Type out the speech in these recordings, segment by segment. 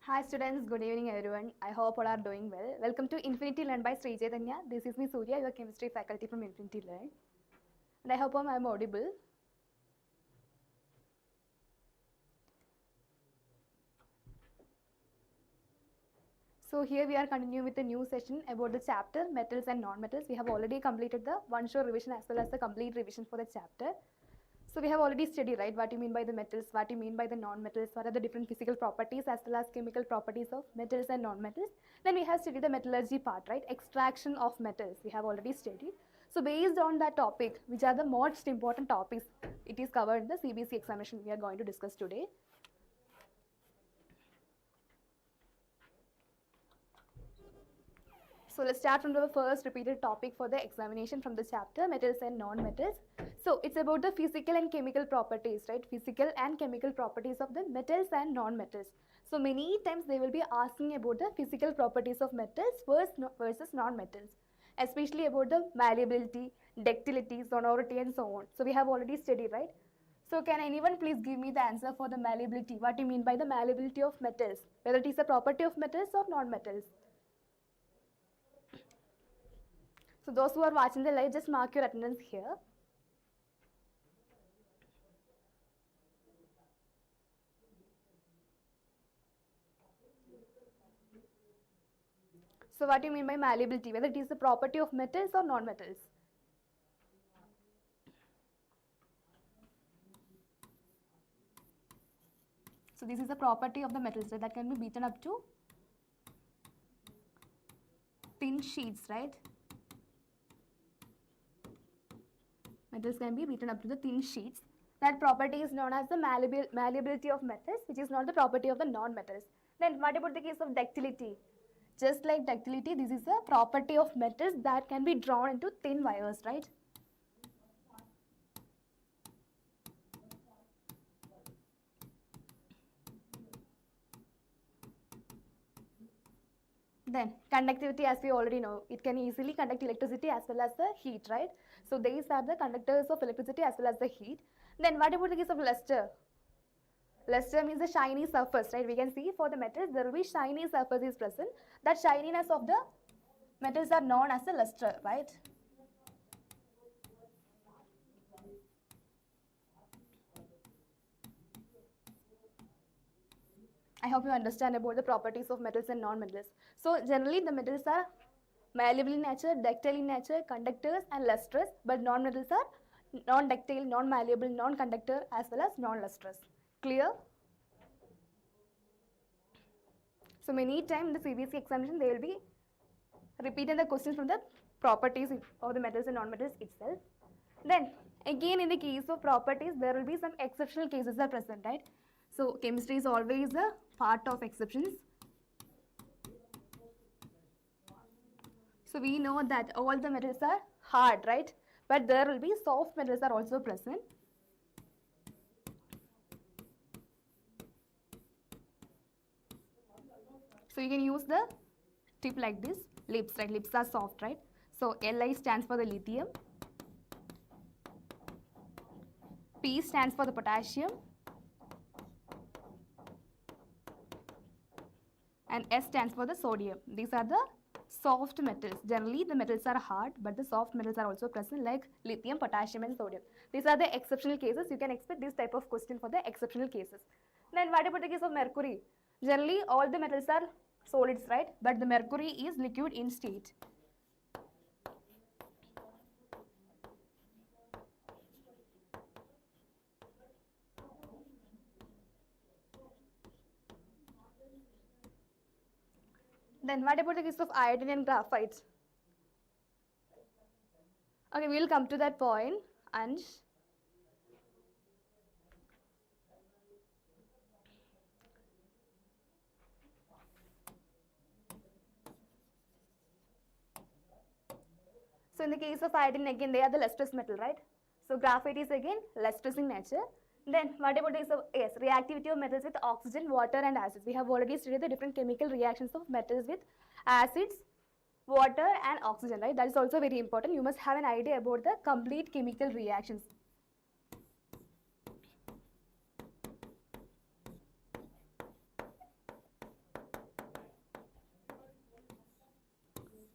Hi students, good evening everyone. I hope all are doing well. Welcome to Infinity Learn by Sri Chaitanya. This is me Soorya, your chemistry faculty from Infinity Learn. And I hope I am audible. So here we are continuing with a new session about the chapter metals and non-metals. We have already completed the one-shot revision as well as the complete revision for the chapter. So we have already studied, right, what you mean by the metals, what you mean by the non-metals, what are the different physical properties as well as chemical properties of metals and non-metals. Then we have studied the metallurgy part, right, extraction of metals, we have already studied. So based on that topic, which are the most important topics, it is covered in the CBSE examination we are going to discuss today. So let's start from the first repeated topic for the examination from the chapter metals and non-metals. So it's about the physical and chemical properties, right? Physical and chemical properties of the metals and non-metals. So many times they will be asking about the physical properties of metals versus non-metals, especially about the malleability, ductility, sonority and so on. So we have already studied, right? So can anyone please give me the answer for the malleability? What do you mean by the malleability of metals? Whether it is a property of metals or non-metals? So those who are watching the live, just mark your attendance here. So what do you mean by malleability? Whether it is the property of metals or non-metals? So this is the property of the metals, right? That can be beaten up to thin sheets, right? Metals can be beaten up to the thin sheets. That property is known as the malleability of metals, which is not the property of the non-metals. Then what about the case of ductility? Just like ductility, this is a property of metals that can be drawn into thin wires, right? Then conductivity, as we already know, it can easily conduct electricity as well as the heat, right? So these are the conductors of electricity as well as the heat. Then what about the case of luster? Luster means the shiny surface, right? We can see for the metals there will be shiny surface is present. That shininess of the metals are known as the luster, right? I hope you understand about the properties of metals and non-metals. So generally the metals are malleable in nature, ductile in nature, conductors and lustrous, but non-metals are non-ductile, non-malleable, non-conductor as well as non-lustrous. Clear? So many times in the CBSE examination they will be repeating the questions from the properties of the metals and non-metals itself. Then again in the case of properties there will be some exceptional cases are present, right? So chemistry is always a part of exceptions. So we know that all the metals are hard, right? But there will be soft metals are also present. So you can use the tip like this, lips, right? Lips are soft, right? So Li stands for the lithium, P stands for the potassium, and S stands for the sodium. These are the soft metals. Generally the metals are hard, but the soft metals are also present like lithium, potassium and sodium. These are the exceptional cases. You can expect this type of question for the exceptional cases. Then what about the case of mercury? Generally all the metals are solids, right? But the mercury is liquid in state. Then what about the case of iodine and graphite? Okay, we will come to that point. And so in the case of iodine, again they are the lustrous metal, right? So graphite is again lustrous in nature. Then what about this? Yes, reactivity of metals with oxygen, water and acids. We have already studied the different chemical reactions of metals with acids, water and oxygen, right? That is also very important. You must have an idea about the complete chemical reactions.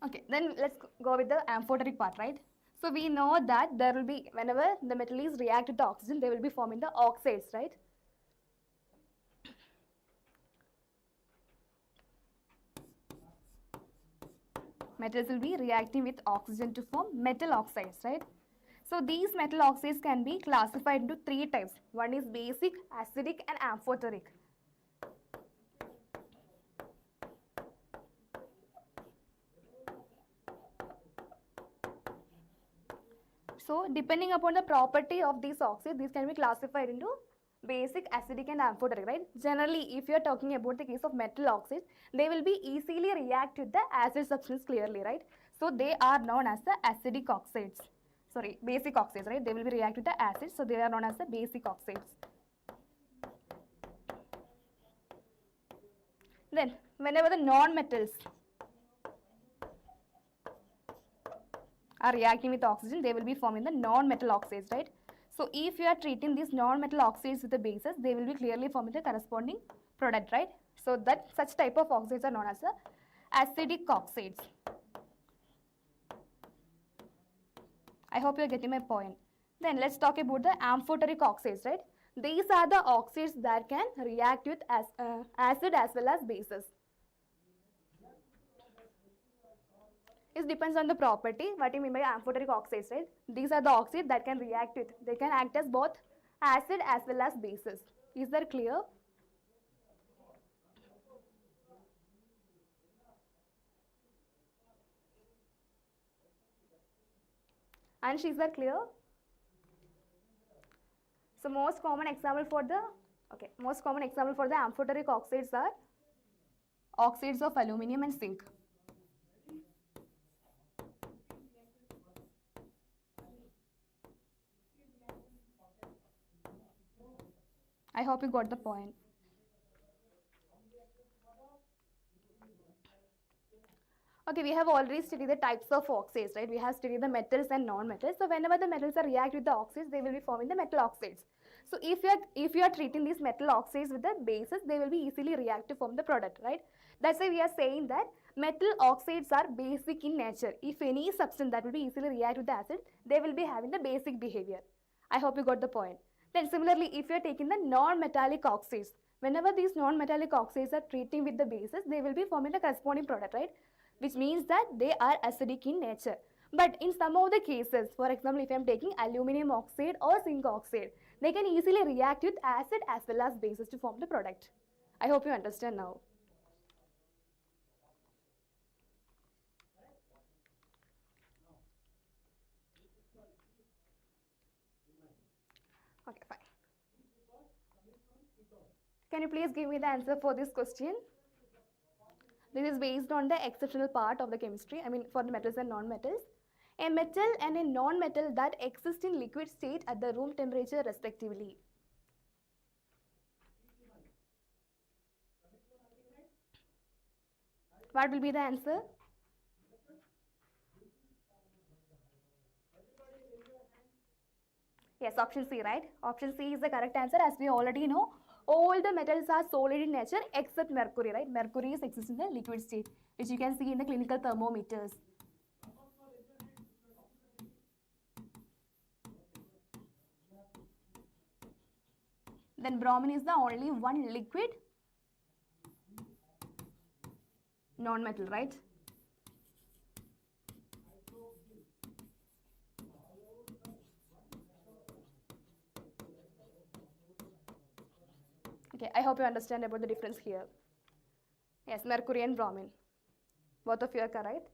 Okay, then let's go with the amphoteric part, right? So we know that there will be, whenever the metal is reacted to oxygen, they will be forming the oxides, right? Metals will be reacting with oxygen to form metal oxides, right? So these metal oxides can be classified into three types. One is basic, acidic, and amphoteric. So depending upon the property of these oxides, these can be classified into basic, acidic, and amphoteric, right? Generally, if you are talking about the case of metal oxides, they will be easily react with the acid substance clearly, right? So they are known as the acidic oxides. Sorry, basic oxides, right? They will be react with the acids, so they are known as the basic oxides. Then, whenever the non-metals are reacting with oxygen, they will be forming the non-metal oxides, right? So if you are treating these non-metal oxides with the bases, they will be clearly forming the corresponding product, right? So that such type of oxides are known as the acidic oxides. I hope you are getting my point. Then let's talk about the amphoteric oxides, right? These are the oxides that can react with acid as well as bases. It depends on the property. What you mean by amphoteric oxides, right? These are the oxides that can react with. They can act as both acid as well as bases. Is that clear? And is that clear? So most common example for the amphoteric oxides are oxides of aluminum and zinc. I hope you got the point. Okay, we have already studied the types of oxides, right? We have studied the metals and non-metals. So whenever the metals are react with the oxides, they will be forming the metal oxides. So if you are treating these metal oxides with the bases, they will be easily react to form the product, right? That's why we are saying that metal oxides are basic in nature. If any substance that will be easily react with the acid, they will be having the basic behavior. I hope you got the point. Then similarly, if you are taking the non-metallic oxides, whenever these non-metallic oxides are treating with the bases, they will be forming the corresponding product, right? Which means that they are acidic in nature. But in some of the cases, for example, if I am taking aluminum oxide or zinc oxide, they can easily react with acid as well as bases to form the product. I hope you understand now. Okay, fine. Can you please give me the answer for this question? This is based on the exceptional part of the chemistry, for the metals and non-metals. A metal and a non-metal that exist in liquid state at the room temperature respectively. What will be the answer? Yes, option C, right? Option C is the correct answer. As we already know, all the metals are solid in nature except mercury, right? Mercury is exists in the liquid state, which you can see in the clinical thermometers. Then bromine is the only one liquid non-metal, right? Okay, I hope you understand about the difference here. Yes, mercury and bromine. Both of you are correct.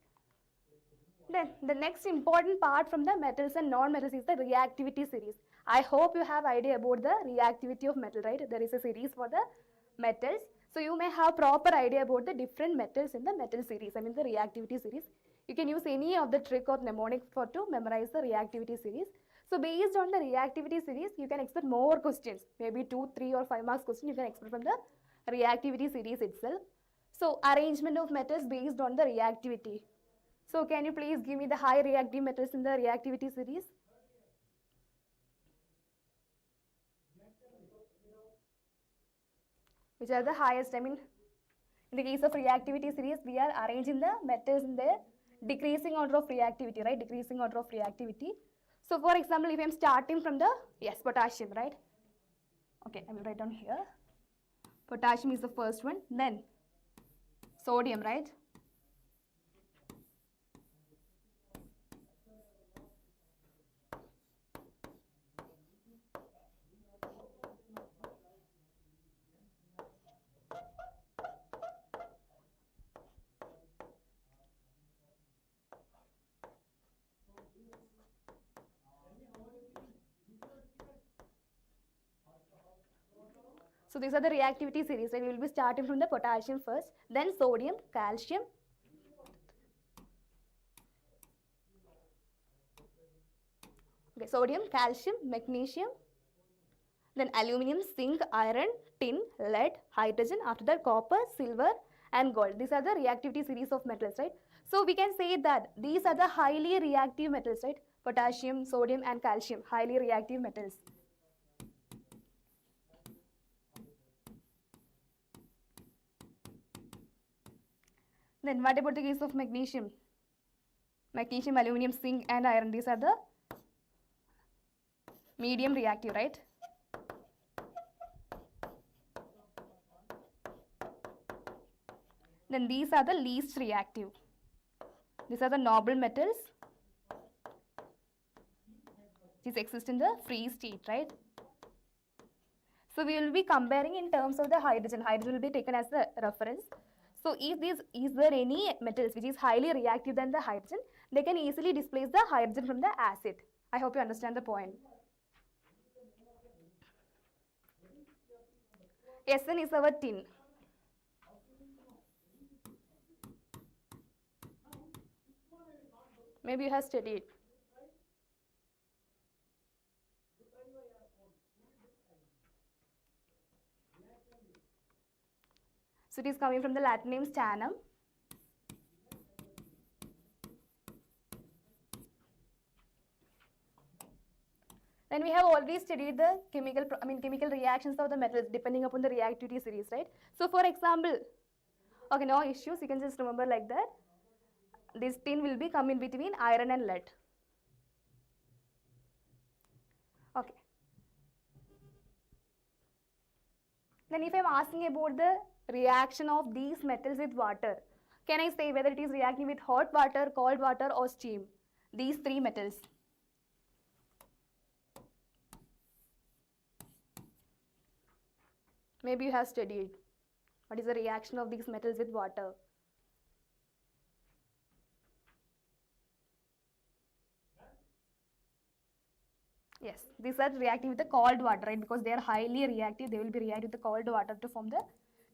Then the next important part from the metals and non-metals is the reactivity series. I hope you have idea about the reactivity of metal, right? There is a series for the metals. So you may have proper idea about the different metals in the metal series, the reactivity series. You can use any of the trick or mnemonic for to memorize the reactivity series. So based on the reactivity series, you can expect more questions, maybe 2, 3 or 5 marks question you can expect from the reactivity series itself. So arrangement of metals based on the reactivity. So can you please give me the high reactive metals in the reactivity series? Which are the highest? In the case of reactivity series, we are arranging the metals in their decreasing order of reactivity, right? Decreasing order of reactivity. So for example, if I'm starting from the, yes, potassium, right? Okay, I will write down here. Potassium is the first one, then sodium, right? So these are the reactivity series, right? We will be starting from the potassium first, then sodium, calcium. Okay, sodium, calcium, magnesium, then aluminum, zinc, iron, tin, lead, hydrogen, after that copper, silver and gold. These are the reactivity series of metals, right? So we can say that these are the highly reactive metals, right? Potassium, sodium and calcium, highly reactive metals. Then what about the case of magnesium? Magnesium, aluminum, zinc and iron, these are the medium reactive, right? Then these are the least reactive. These are the noble metals which exist in the free state, right? So we will be comparing in terms of the hydrogen. Hydrogen will be taken as the reference. So is there any metals which is highly reactive than the hydrogen, they can easily displace the hydrogen from the acid. I hope you understand the point. Sn is our tin. Maybe you have studied. So it is coming from the Latin name stannum. Then we have already studied the chemical reactions of the metals depending upon the reactivity series, right? So for example, okay, no issues, you can just remember like that. This tin will be come in between iron and lead. Okay. Then if I am asking about the reaction of these metals with water, can I say whether it is reacting with hot water, cold water or steam? These three metals. Maybe you have studied. What is the reaction of these metals with water? Yes, these are reacting with the cold water, right? Because they are highly reactive, they will be reacting with the cold water to form the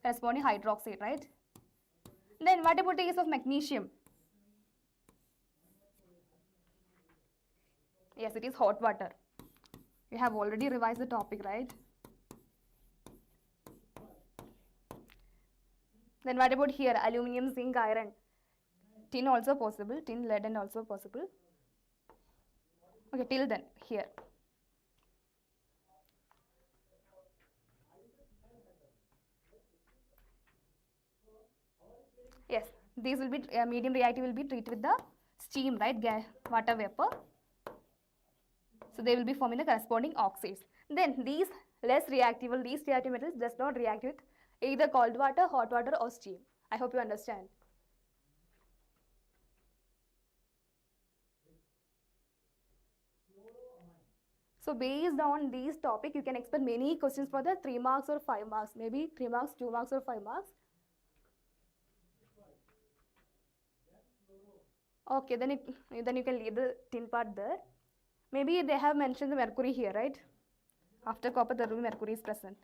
corresponding hydroxide, right? Then what about the case of magnesium? Yes, it is hot water. You have already revised the topic, right? Then what about here? Aluminum, zinc, iron. Tin also possible. Tin, lead and also possible. Okay, till then, here. Yes, these will be, medium reactive will be treated with the steam, right? Water vapor. So they will be forming the corresponding oxides. Then these less reactive or least reactive metals does not react with either cold water, hot water or steam. I hope you understand. So based on these topic, you can expect many questions for the 3 marks or 5 marks. Maybe 3 marks, 2 marks or 5 marks. Okay, then you can leave the tin part there. Maybe they have mentioned the mercury here, right? After copper, the mercury is present.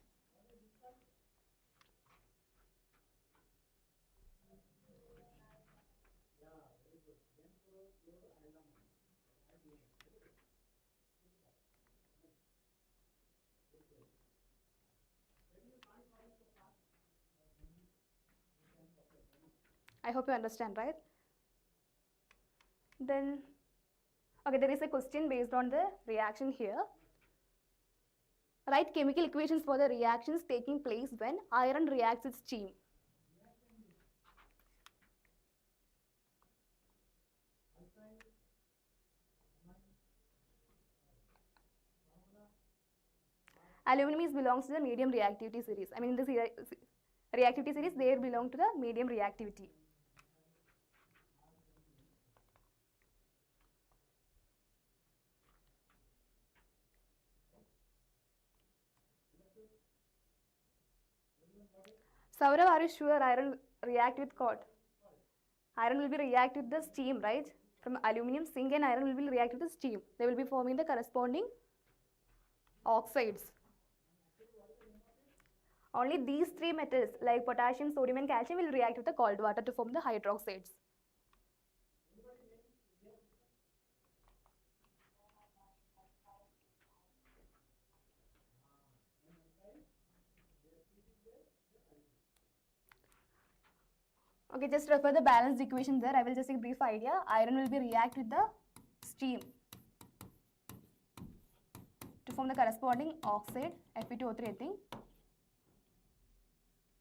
I hope you understand, right? Then, okay, there is a question based on the reaction here. Write chemical equations for the reactions taking place when iron reacts with steam. Aluminum belongs to the medium reactivity series. I mean, in this reactivity series, they belong to the medium reactivity. Sourya, are you sure iron react with what? Iron will be react with the steam, right? From aluminum, zinc and iron will be react with the steam. They will be forming the corresponding oxides. Only these three metals like potassium, sodium and calcium will react with the cold water to form the hydroxides. Okay, just refer the balanced equation there. I will just take a brief idea. Iron will be react with the steam to form the corresponding oxide, Fe2O3 I think.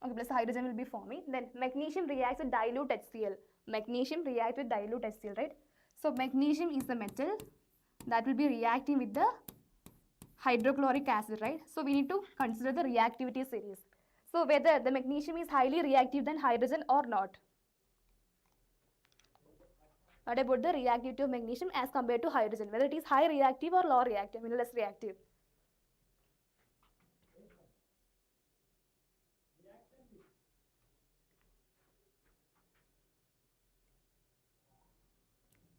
Okay, plus hydrogen will be forming. Then magnesium reacts with dilute HCl. Magnesium reacts with dilute HCl, right? So magnesium is the metal that will be reacting with the hydrochloric acid, right? So we need to consider the reactivity series. So whether the magnesium is highly reactive than hydrogen or not. What about the reactivity of magnesium as compared to hydrogen? Whether it is high reactive or low reactive, I mean less reactive.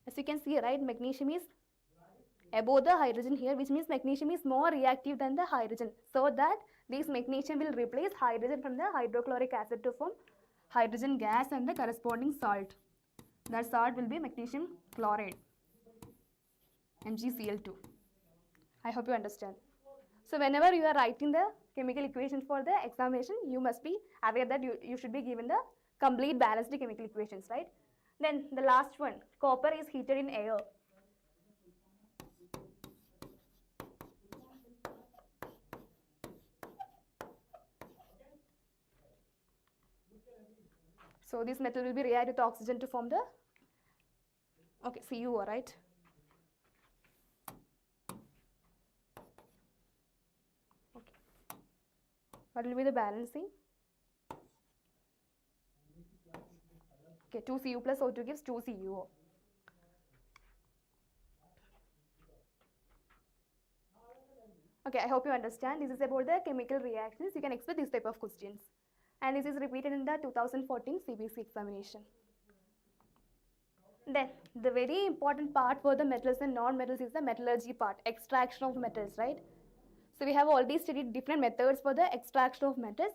As you can see, right, magnesium is above the hydrogen here, which means magnesium is more reactive than the hydrogen. So that this magnesium will replace hydrogen from the hydrochloric acid to form hydrogen gas and the corresponding salt. That salt will be magnesium chloride, MgCl2. I hope you understand. So whenever you are writing the chemical equation for the examination, you must be aware that you should be given the complete balanced chemical equations, right? Then the last one, copper is heated in air. So this metal will be reacted with oxygen to form the, okay, CuO, right? Okay. What will be the balancing? Okay, 2Cu plus O2 gives 2CuO. Okay, I hope you understand. This is about the chemical reactions. You can expect this type of questions. And this is repeated in the 2014 CBSE examination. Then, the very important part for the metals and non-metals is the metallurgy part, extraction of metals, right? So, we have already studied different methods for the extraction of metals.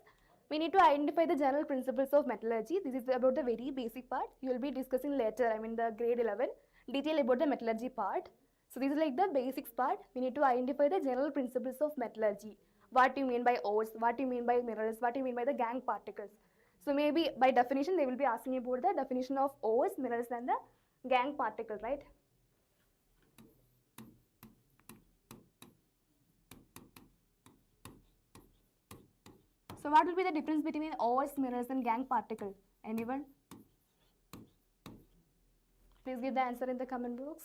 We need to identify the general principles of metallurgy. This is about the very basic part. You will be discussing later, I mean the grade 11, detail about the metallurgy part. So, this is like the basics part. We need to identify the general principles of metallurgy. What do you mean by ores? What do you mean by minerals? What do you mean by the gangue particles? So, maybe by definition, they will be asking about the definition of ores, minerals and the gangue particle, right? So what will be the difference between ores, minerals and gangue particle? Anyone? Please give the answer in the comment box.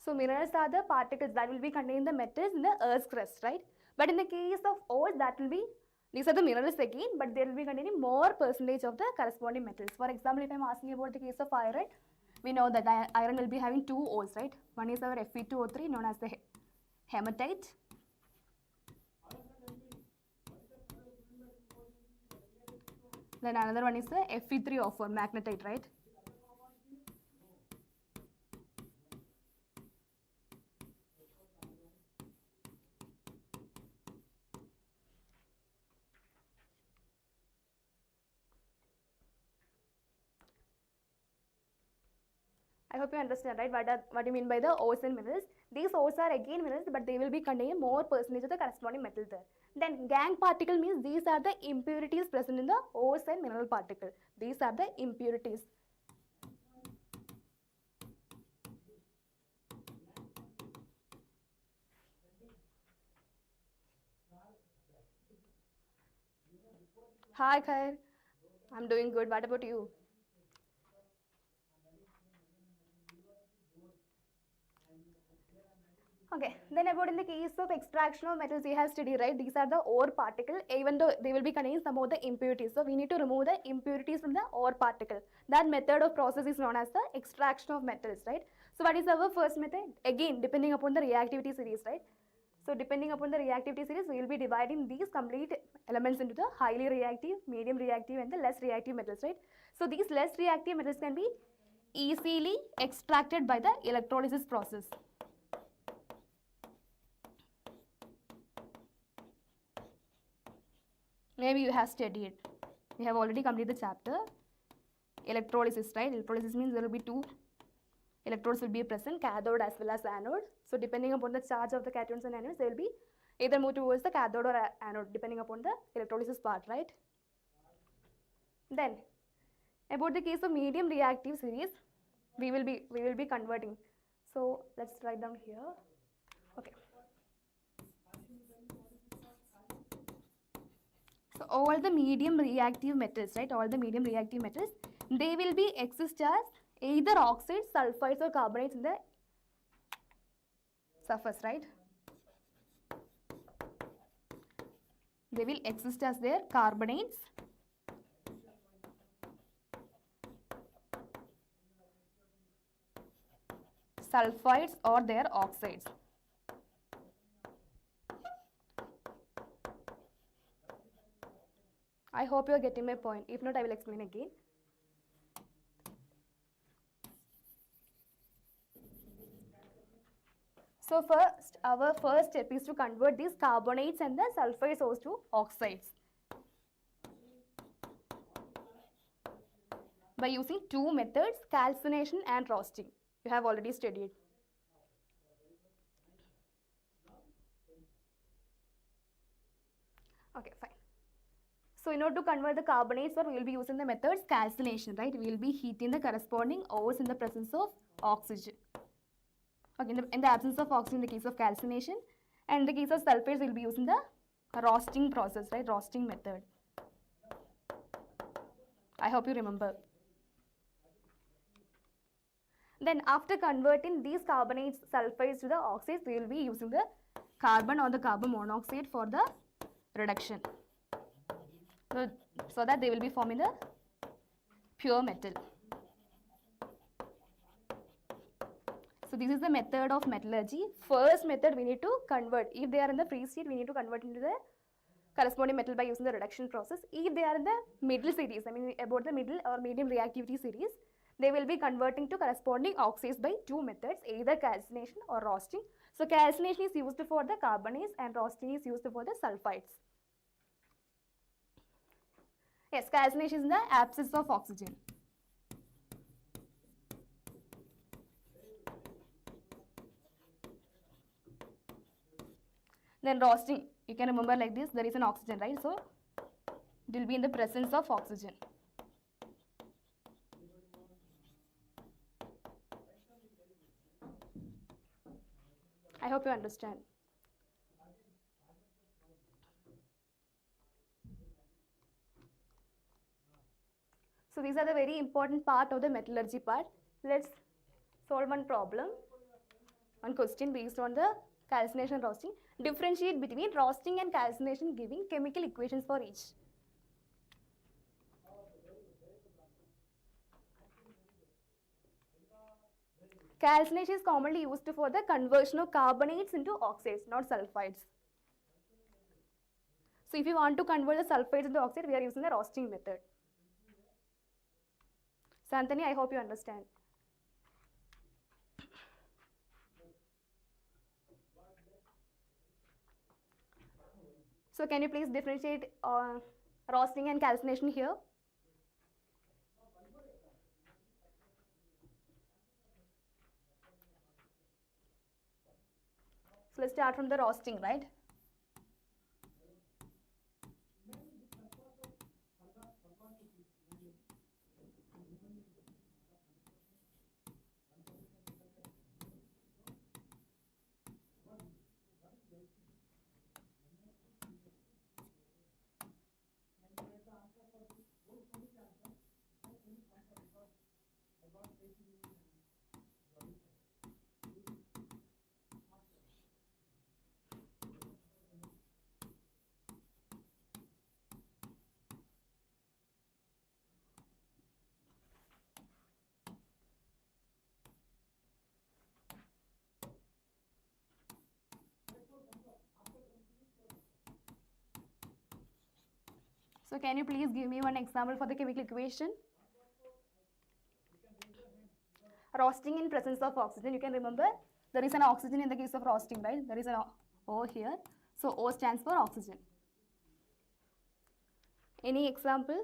So minerals are the particles that will be contained in the metals in the Earth's crust, right? But in the case of ores, that will be, these are the minerals again, but they will be containing more percentage of the corresponding metals. For example, if I am asking about the case of iron, we know that iron will be having two ores, right? One is our Fe2O3 known as the hematite. Then another one is the Fe3O4 magnetite, right? I hope you understand, right? What do you mean by the ores and minerals? These ores are again minerals, but they will be containing more percentage of the corresponding metal there. Then gangue particle means these are the impurities present in the ores and mineral particle. These are the impurities. Hi, Khair. I'm doing good. What about you? Okay, then about in the case of extraction of metals, we have studied, right? These are the ore particle, even though they will be containing some of the impurities. So we need to remove the impurities from the ore particle. That method of process is known as the extraction of metals, right? So what is our first method? Again, depending upon the reactivity series, right? So depending upon the reactivity series, we will be dividing these complete elements into the highly reactive, medium reactive, and the less reactive metals, right? So these less reactive metals can be easily extracted by the electrolysis process. Maybe you have studied. We have already completed the chapter. Electrolysis, right? Electrolysis means there will be two electrodes will be present, cathode as well as anode. So depending upon the charge of the cations and anodes, they will be either move towards the cathode or anode depending upon the electrolysis part, right? Then about the case of medium reactive series, we will be converting. So let's write down here. Okay. So all the medium reactive metals, right? All the medium reactive metals, they will be exist as either oxides, sulfides, or carbonates in the surface, right? They will exist as their carbonates, sulfides, or their oxides. I hope you are getting my point. If not, I will explain again. So first, our first step is to convert these carbonates and the sulfides ores to oxides by using two methods, calcination and roasting. You have already studied. Okay, fine. So in order to convert the carbonates, we will be using the methods calcination, right? We will be heating the corresponding ores in the presence of oxygen. Okay, in the absence of oxygen, in the case of calcination, and in the case of sulfates, we will be using the roasting process, right? Roasting method. I hope you remember. Then after converting these carbonates, sulfides to the oxides, we will be using the carbon or the carbon monoxide for the reduction. So that they will be forming the pure metal. So this is the method of metallurgy. First method we need to convert. If they are in the free state, we need to convert into the corresponding metal by using the reduction process. If they are in the middle series, I mean about the middle or medium reactivity series, they will be converting to corresponding oxides by two methods, either calcination or roasting. So calcination is used for the carbonates and roasting is used for the sulfides. Yes, calcination is in the absence of oxygen. Then roasting, you can remember like this, there is an oxygen, right? So it will be in the presence of oxygen. I hope you understand. So these are the very important part of the metallurgy part. Let's solve one problem, one question based on the calcination and roasting. Differentiate between roasting and calcination, giving chemical equations for each. Calcination is commonly used for the conversion of carbonates into oxides, not sulfides. So if you want to convert the sulfides into oxide, we are using the roasting method. So Anthony, I hope you understand. So can you please differentiate roasting and calcination here? So let's start from the roasting, right? So can you please give me one example for the chemical equation? Roasting in presence of oxygen. You can remember there is an oxygen in the case of roasting, right? There is an O here. So O stands for oxygen. Any example?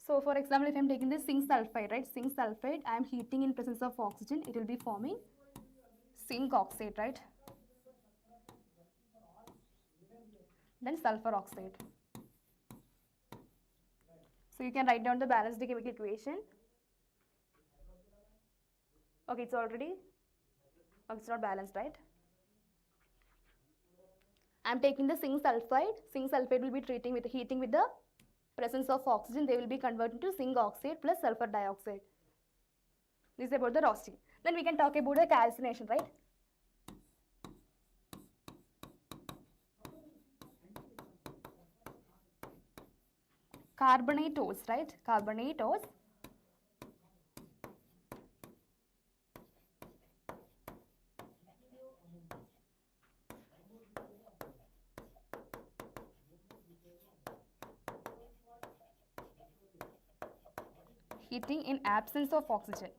So for example, if I am taking this zinc sulfide, right? Zinc sulfide, I am heating in presence of oxygen. It will be forming zinc oxide, right? Then sulfur oxide. So you can write down the balanced chemical equation. Okay, it's already, okay, it's not balanced, right? I am taking the zinc sulfide. Zinc sulfide will be treating with heating with the presence of oxygen. They will be converted to zinc oxide plus sulfur dioxide. This is about the roasting. Then we can talk about the calcination, right? Carbonatose, right? Carbonatose. Heating in absence of oxygen.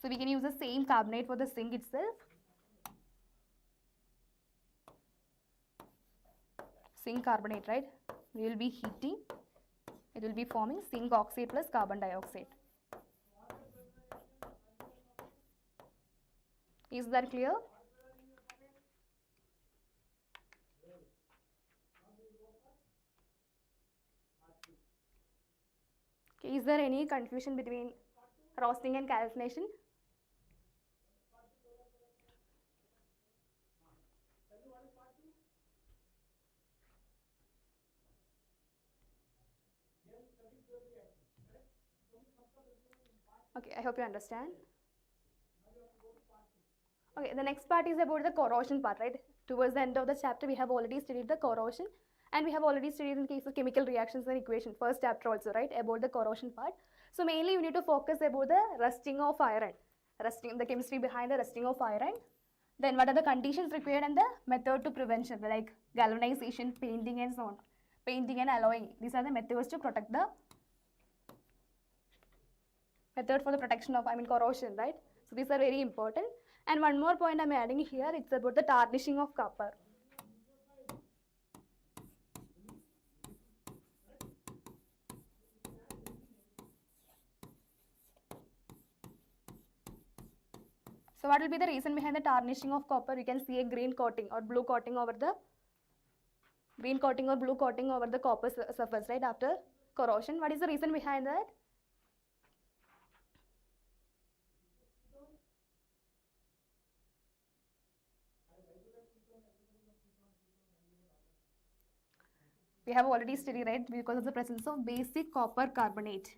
So we can use the same carbonate for the zinc itself. Zinc carbonate, right? We will be heating. It will be forming zinc oxide plus carbon dioxide. Is that clear? Okay, is there any confusion between roasting and calcination? Okay, I hope you understand. Okay, the next part is about the corrosion part, right? Towards the end of the chapter, we have already studied the corrosion, and we have already studied in case of chemical reactions and equation, first chapter also, right, about the corrosion part. So mainly you need to focus about the rusting of iron, the chemistry behind the rusting of iron. Then what are the conditions required and the method to prevention, like galvanization, painting and so on. Painting and alloying. These are the methods to protect the method for the protection of, corrosion, right? So these are very important. And one more point I'm adding here, it's about the tarnishing of copper. So what will be the reason behind the tarnishing of copper? You can see a green coating or blue coating over the copper surface, right, after corrosion. What is the reason behind that? We have already studied, right, because of the presence of basic copper carbonate.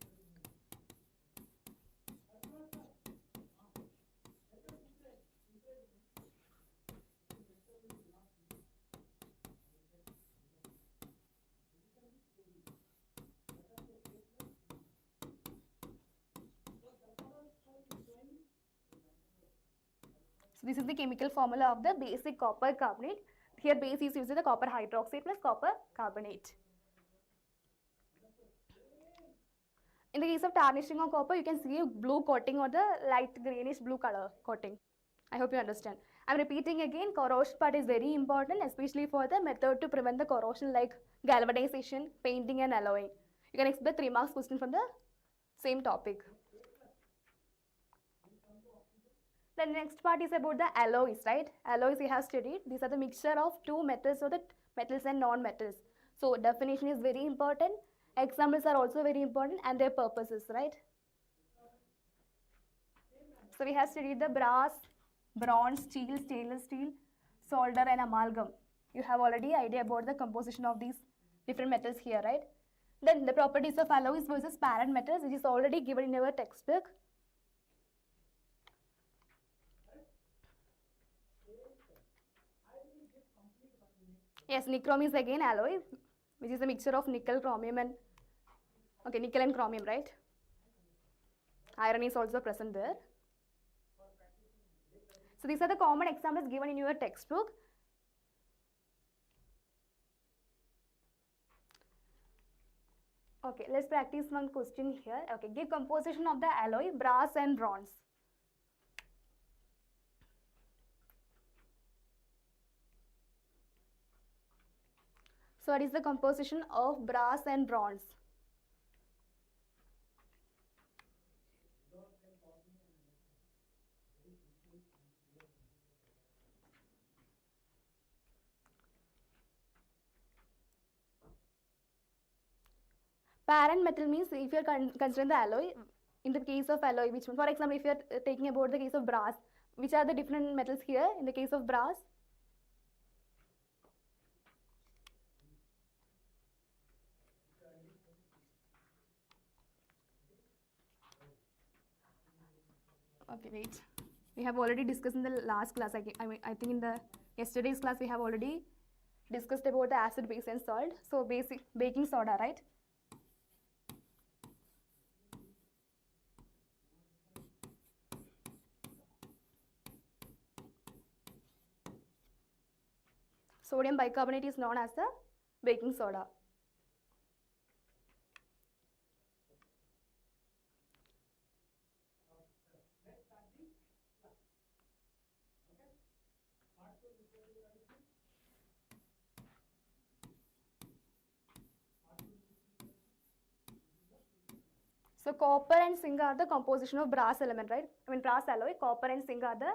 So this is the chemical formula of the basic copper carbonate. Here base is used as the copper hydroxide plus copper carbonate. In the case of tarnishing of copper, you can see a blue coating or the light greenish blue color coating. I hope you understand. I'm repeating again, corrosion part is very important, especially for the method to prevent the corrosion like galvanization, painting and alloying. You can expect 3 marks question from the same topic. The next part is about the alloys, right? Alloys we have studied. These are the mixture of two metals or the metals and non-metals. So definition is very important. Examples are also very important and their purposes, right? So we have studied the brass, bronze, steel, stainless steel, solder and amalgam. You have already idea about the composition of these different metals here, right? Then the properties of alloys versus parent metals, which is already given in our textbook. Yes, nichrome is again alloy, which is a mixture of nickel, chromium and Okay, nickel and chromium, right? Iron is also present there. So these are the common examples given in your textbook. Okay, let's practice one question here. Okay, give composition of the alloy brass and bronze. So what is the composition of brass and bronze? Parent metal means if you are considering the alloy, in the case of alloy, which one? For example, if you are taking about the case of brass, which are the different metals here in the case of brass? Okay, wait. We have already discussed in the last class. I think in the yesterday's class we have already discussed about the acid, base, and salt. So basic baking soda, right? Sodium bicarbonate is known as the baking soda. So copper and zinc are the composition of brass element, right? I mean brass alloy. Copper and zinc are the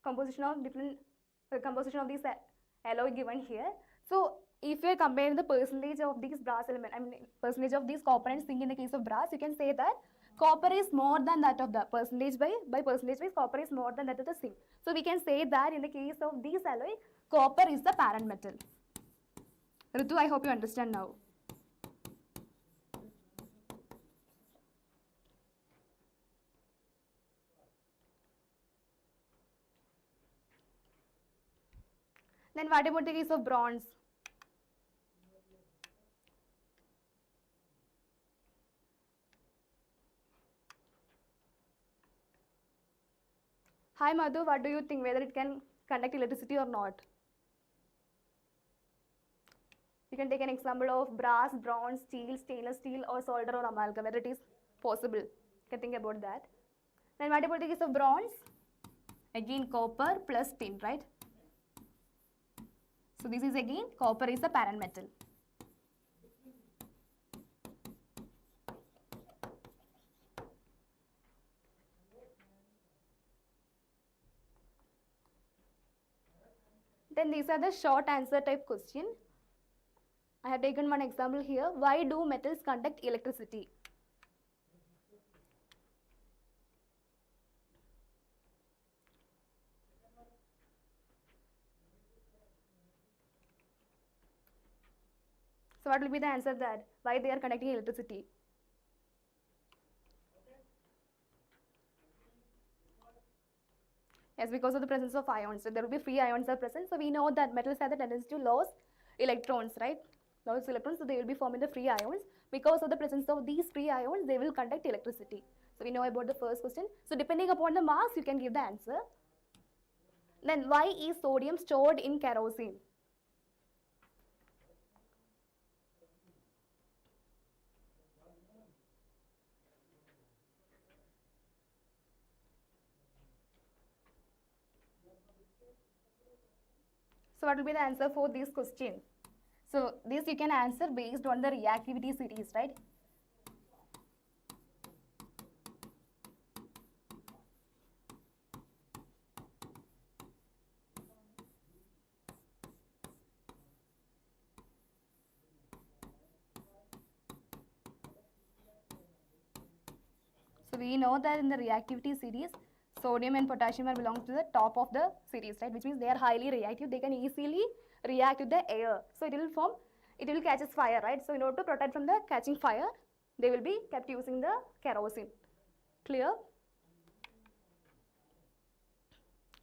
composition of different composition of this alloy given here. So if you are comparing the percentage of these brass element, I mean percentage of these copper and zinc in the case of brass, you can say that copper is more than that of the percentage by percentage wise, copper is more than that of the zinc. So we can say that in the case of these alloy, copper is the parent metal. Ritu, I hope you understand now. Then what about the case of bronze? Hi Madhu, what do you think, whether it can conduct electricity or not? You can take an example of brass, bronze, steel, stainless steel, or solder or amalgam, whether it is possible. You can think about that. Then what about the case of bronze? Again copper plus tin, right? So this is again copper is the parent metal. Then these are the short answer type question. I have taken one example here. Why do metals conduct electricity? So what will be the answer of that? Why they are conducting electricity? Yes, because of the presence of ions. So there will be free ions are present. So we know that metals have the tendency to lose electrons, right? Lose electrons, so they will be forming the free ions. Because of the presence of these free ions, they will conduct electricity. So we know about the first question. So depending upon the marks, you can give the answer. Then why is sodium stored in kerosene? So what will be the answer for this question? So this you can answer based on the reactivity series, right? So we know that in the reactivity series, sodium and potassium are belong to the top of the series, right? Which means they are highly reactive. They can easily react with the air. So it will catch fire, right? So in order to protect from the catching fire, they will be kept using the kerosene. Clear?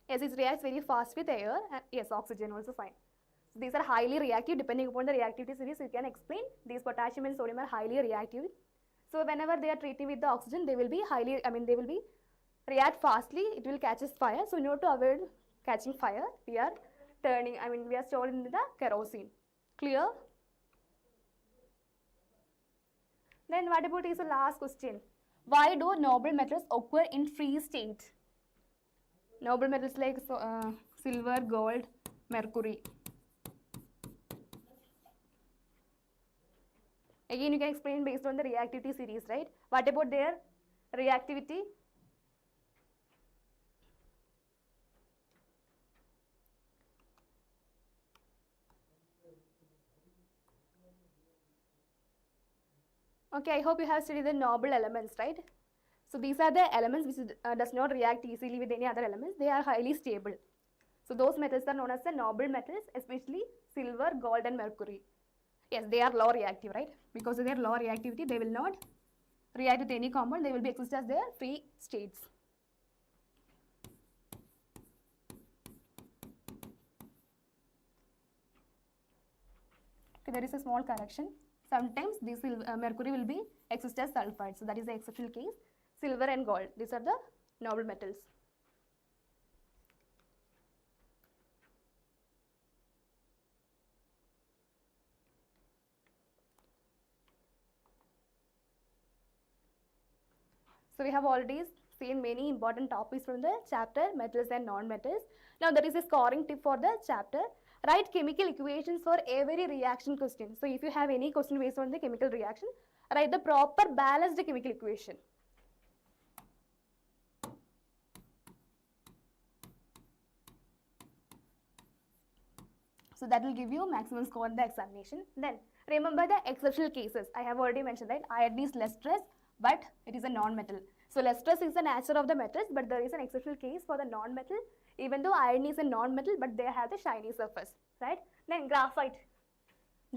Yes, it reacts very fast with air, and yes, oxygen also fine. So these are highly reactive. Depending upon the reactivity series, you can explain these potassium and sodium are highly reactive. So whenever they are treating with the oxygen, they will be they will be react fastly, it will catches fire. So in order to avoid catching fire, we are we are storing the kerosene. Clear? Then what about is the last question? Why do noble metals occur in free state? Noble metals like silver, gold, mercury. Again, you can explain based on the reactivity series, right? What about their reactivity? Okay, I hope you have studied the noble elements, right? So these are the elements which does not react easily with any other elements. They are highly stable. So those metals are known as the noble metals, especially silver, gold and mercury. Yes, they are low reactive, right? Because of their low reactivity, they will not react with any compound. They will be exist as their free states. Okay, there is a small correction. Sometimes this mercury will be exist as sulfide. So that is the exceptional case. Silver and gold, these are the noble metals. So we have already seen many important topics from the chapter metals and non-metals. Now there is a scoring tip for the chapter. Write chemical equations for every reaction question. So if you have any question based on the chemical reaction, write the proper balanced chemical equation. So that will give you maximum score in the examination. Then remember the exceptional cases. I have already mentioned that iron is less stress, but it is a non-metal. So less stress is the nature of the metals, but there is an exceptional case for the non-metal. Even though iron is a non-metal, but they have the shiny surface, right? Then graphite.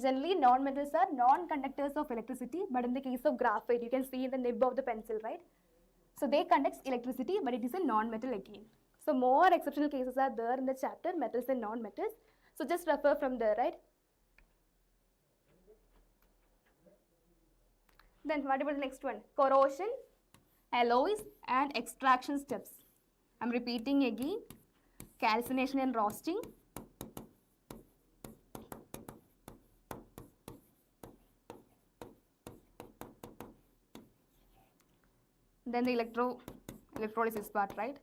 Generally, non-metals are non-conductors of electricity, but in the case of graphite, you can see in the nib of the pencil, right? So they conduct electricity, but it is a non-metal again. So more exceptional cases are there in the chapter, metals and non-metals. So just refer from there, right? Then what about the next one? Corrosion, alloys and extraction steps. I'm repeating again. Calcination and roasting. Then the electrolysis part, right?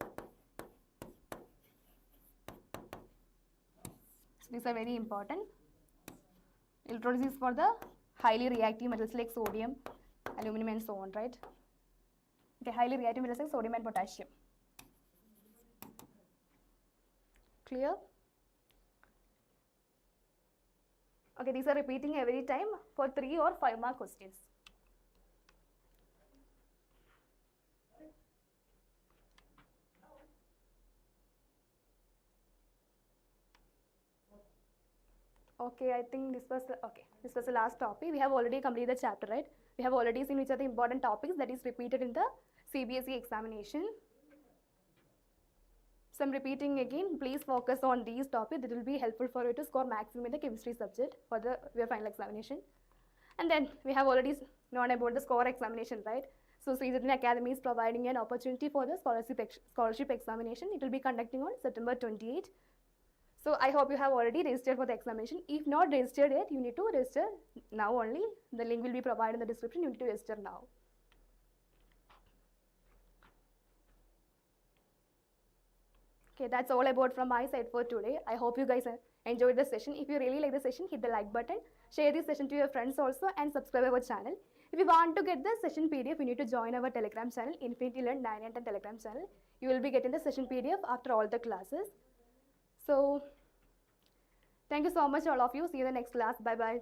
So these are very important. Electrolysis for the highly reactive metals like sodium, aluminum and so on, right? Okay, highly reactive metals like sodium and potassium. Clear? Okay, these are repeating every time for 3 or 5 mark questions. Okay, I think this was the last topic. We have already completed the chapter, right? We have already seen which are the important topics that is repeated in the CBSE examination. So I'm repeating again, please focus on these topics. That will be helpful for you to score maximum in the chemistry subject for your final examination. And then we have already known about the score examination, right? So Srijatin Academy is providing an opportunity for the scholarship examination. It will be conducting on September 28. So I hope you have already registered for the examination. If not registered yet, you need to register now only. The link will be provided in the description. You need to register now. Okay, that's all about from my side for today. I hope you guys enjoyed the session. If you really like the session, hit the like button. Share this session to your friends also and subscribe our channel. If you want to get the session PDF, you need to join our Telegram channel, Infinity Learn 9 and 10 Telegram channel. You will be getting the session PDF after all the classes. So, thank you so much all of you. See you in the next class. Bye-bye.